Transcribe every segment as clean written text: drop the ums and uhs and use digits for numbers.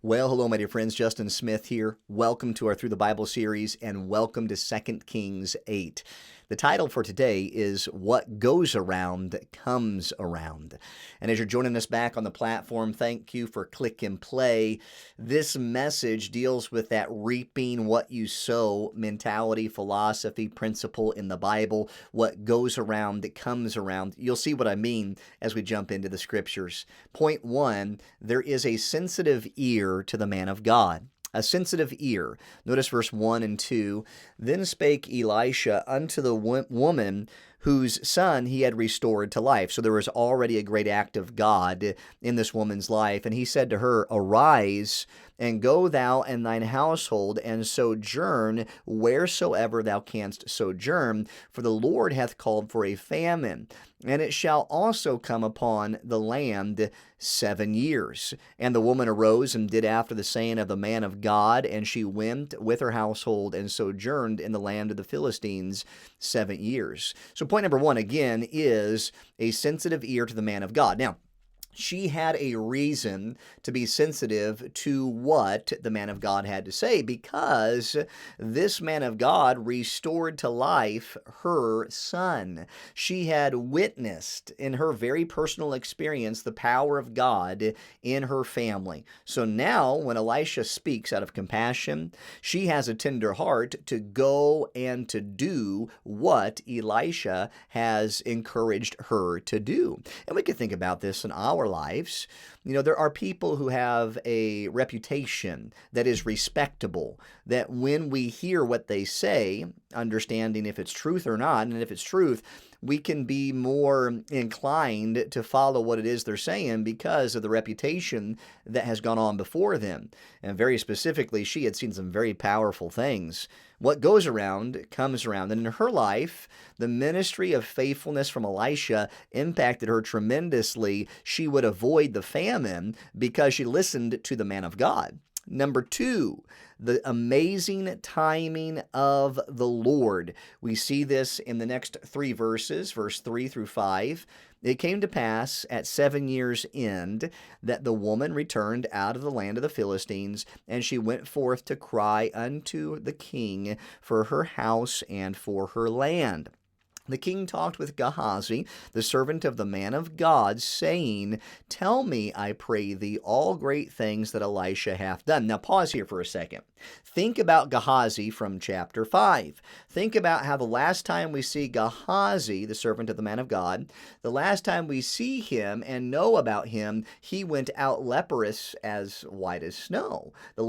Well, hello, my dear friends. Justyn Smith here. Welcome to our Through the Bible series, and welcome to 2 Kings 8. The title for today is What Goes Around Comes Around. And as you're joining us back on the platform, thank you for click and play. This message deals with that reaping what you sow mentality, philosophy, principle in the Bible. What goes around comes around. You'll see what I mean as we jump into the scriptures. Point one, there is a sensitive ear to the man of God. A sensitive ear. Notice verse 1 and 2. Then spake Elisha unto the woman whose son he had restored to life. So there was already a great act of God in this woman's life. And he said to her, Arise, and go thou and thine household, and sojourn wheresoever thou canst sojourn, for the Lord hath called for a famine. And it shall also come upon the land 7 years. And the woman arose and did after the saying of the man of God, and she went with her household and sojourned in the land of the Philistines 7 years. So point number one, again, is a sensitive ear to the man of God. Now, she had a reason to be sensitive to what the man of God had to say, because this man of God restored to life her son. She had witnessed in her very personal experience the power of God in her family. So now when Elisha speaks out of compassion, she has a tender heart to go and to do what Elisha has encouraged her to do. And we could think about this in our lives. You know, there are people who have a reputation that is respectable, that when we hear what they say, understanding if it's truth or not, and if it's truth, we can be more inclined to follow what it is they're saying because of the reputation that has gone on before them. And very specifically, she had seen some very powerful things. What goes around comes around. And in her life, the ministry of faithfulness from Elisha impacted her tremendously. She would avoid the famine because she listened to the man of God. Number two, the amazing timing of the Lord. We see this in the next three verses, verse 3 through 5. It came to pass at 7 years' end that the woman returned out of the land of the Philistines, and she went forth to cry unto the king for her house and for her land. The king talked with Gehazi, the servant of the man of God, saying, Tell me, I pray thee, all great things that Elisha hath done. Now pause here for a second. Think about Gehazi from chapter 5. Think about how the last time we see Gehazi, the servant of the man of God, the last time we see him and know about him, he went out leprous as white as snow. The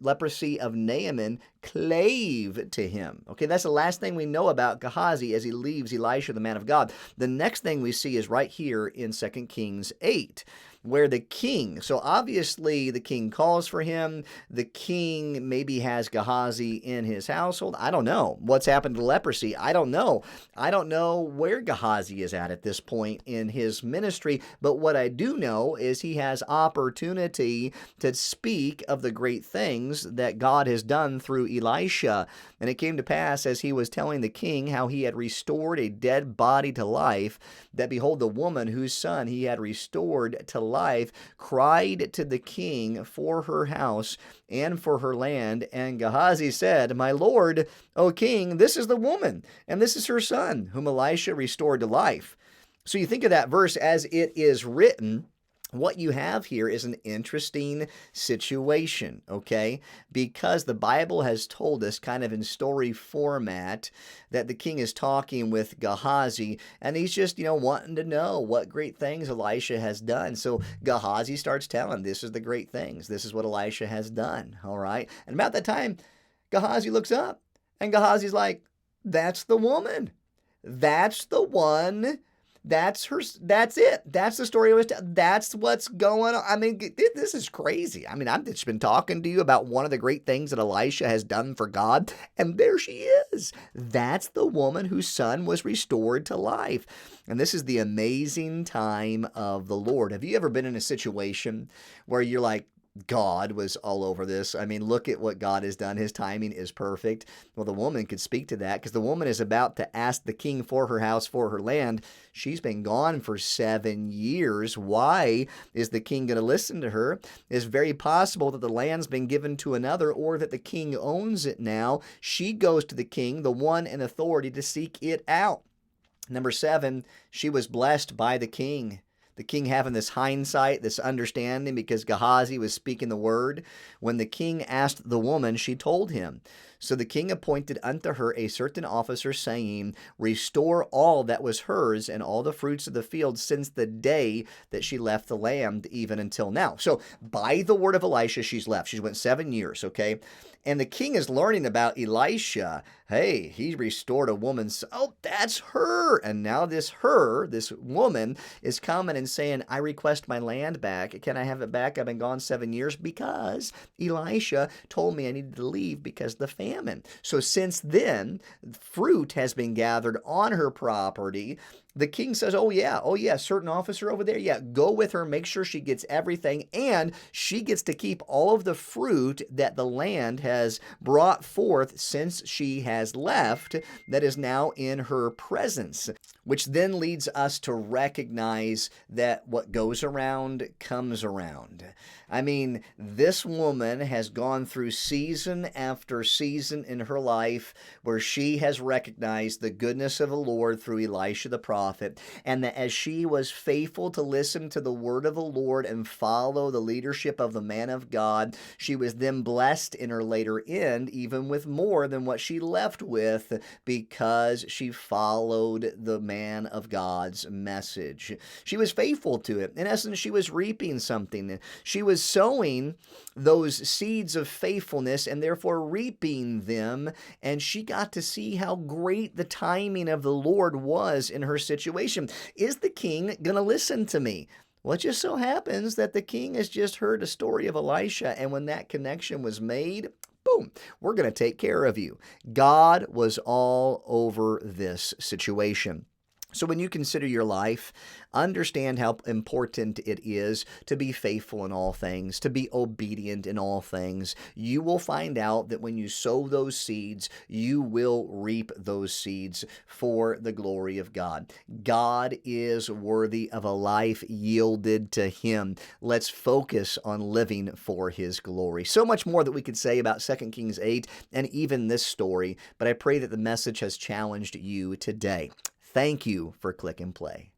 leprosy of Naaman clave to him. Okay, that's the last thing we know about Gehazi as he leaves Elisha, the man of God. The next thing we see is right here in 2 Kings 8. Where the king, so obviously the king calls for him, the king maybe has Gehazi in his household. I don't know. What's happened to leprosy? I don't know. I don't know where Gehazi is at this point in his ministry, but what I do know is he has opportunity to speak of the great things that God has done through Elisha. And it came to pass, as he was telling the king how he had restored a dead body to life, that behold, the woman whose son he had restored to life cried to the king for her house and for her land. And Gehazi said, My lord, O king, this is the woman, and this is her son, whom Elisha restored to life. So you think of that verse as it is written. What you have here is an interesting situation, okay? Because the Bible has told us kind of in story format that the king is talking with Gehazi, and he's just, wanting to know what great things Elisha has done. So Gehazi starts telling, this is the great things. This is what Elisha has done, all right? And about that time, Gehazi looks up, and Gehazi's like, that's the woman. That's the one. That's her. That's it. That's the story. That's what's going on. I mean, this is crazy. I mean, I've just been talking to you about one of the great things that Elisha has done for God, and there she is. That's the woman whose son was restored to life. And this is the amazing time of the Lord. Have you ever been in a situation where you're like, God was all over this. I mean, look at what God has done. His timing is perfect. Well, the woman could speak to that because the woman is about to ask the king for her house, for her land. She's been gone for 7 years. Why is the king going to listen to her? It's very possible that the land's been given to another or that the king owns it now. She goes to the king, the one in authority, to seek it out. Number 7, she was blessed by the king. The king having this hindsight, this understanding, because Gehazi was speaking the word. When the king asked the woman, she told him. So the king appointed unto her a certain officer, saying, Restore all that was hers and all the fruits of the field since the day that she left the land, even until now. So by the word of Elisha, she's left. She's went 7 years, okay? And the king is learning about Elisha. Hey, he restored a woman's, oh, that's her. And now this woman, is coming and saying, I request my land back. Can I have it back? I've been gone 7 years because Elisha told me I needed to leave because of the famine. So since then, fruit has been gathered on her property. The king says, oh yeah, certain officer over there, yeah, go with her, make sure she gets everything, and she gets to keep all of the fruit that the land has brought forth since she has left that is now in her presence, which then leads us to recognize that what goes around comes around. I mean, this woman has gone through season after season in her life where she has recognized the goodness of the Lord through Elisha the prophet, and that as she was faithful to listen to the word of the Lord and follow the leadership of the man of God, she was then blessed in her later end, even with more than what she left with, because she followed the man of God's message. She was faithful to it. In essence, she was reaping something. She was sowing those seeds of faithfulness and therefore reaping them, and she got to see how great the timing of the Lord was in her situation. Is the king going to listen to me? Well, it just so happens that the king has just heard a story of Elisha, and when that connection was made, boom, we're going to take care of you. God was all over this situation. So when you consider your life, understand how important it is to be faithful in all things, to be obedient in all things. You will find out that when you sow those seeds, you will reap those seeds for the glory of God. God is worthy of a life yielded to Him. Let's focus on living for His glory. So much more that we could say about 2 Kings 8 and even this story, but I pray that the message has challenged you today. Thank you for Click and Play.